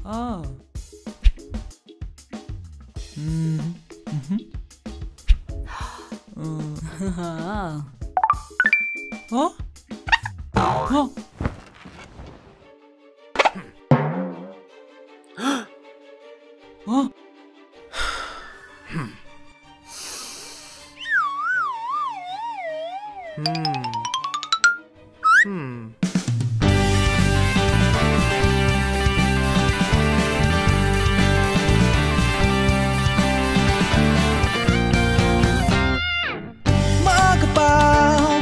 Ah. Mhm. Mhm. Huh? Huh? Huh? Maaga pa,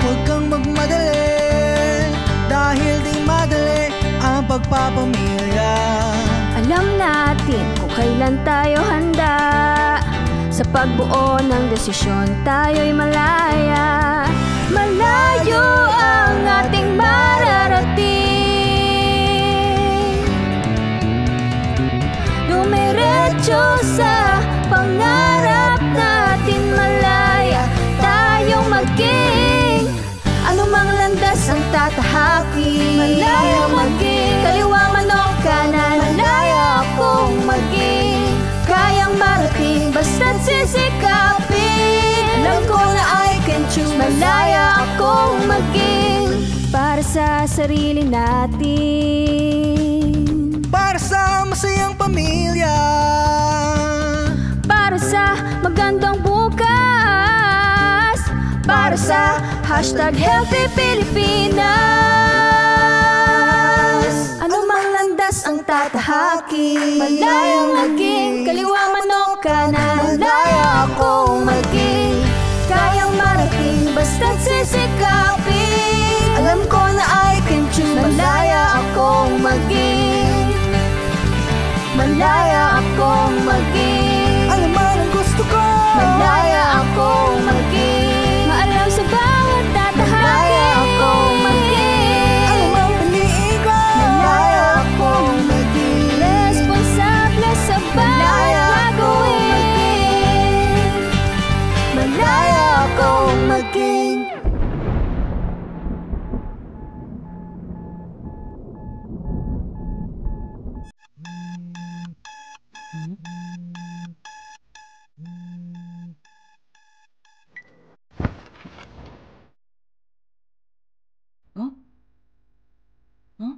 huwag kang magmadali, dahil di madali ang pagpapamilya. Alam natin kung kailan tayo handa, sa pagbuo ng desisyon tayo'y malaya. Malayo ang ating mararating, dumiretso sa pangarap natin. Malaya tayong maging, anumang landas ang tatahakin. Malaya maging, kaliwa man o kanan. Malaya akong maging, kayang marating basta't sisikapin. Alam ko na I can choose. Malaya akong maging, para sa sarili natin, Para sa masayang pamilya, para sa magandang bukas, para sa #Healthy Pilipinas. Anumang landas ang tatahakin, malayang maging, kaliwa man o kanan. Malaya akong maging, kayang marating basta't sisikapin. Alam ko na I can choose. Malaya akong maging, malaya akong maging, alam mo ang gusto ko. malaya akong maging, maalam sa bawat tatahakin. Malaya akong maging, Alam mo ang piliin ko. malaya akong maging, responsable sa bawat gagawin. Malaya akong maging. Huh? Huh?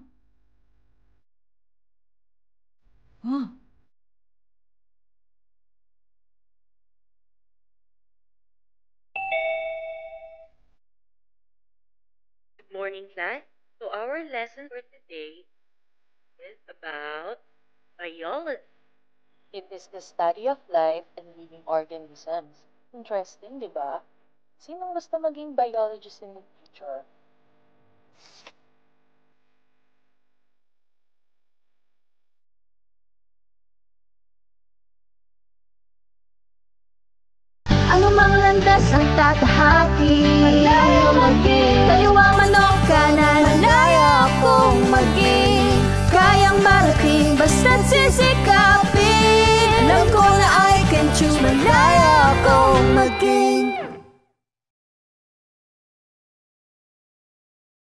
Huh? Good morning, class. So our lesson for today is about biology. It is the study of life and living organisms. Interesting, di ba? Sinong gusto maging biologist in the future? Anumang landas ang tatahakin, malaya maging, kaliwa man o kanan. Malaya akong maging, kayang marating basta't sisikapin. Alam ko na I can choose. Malaya akong maging,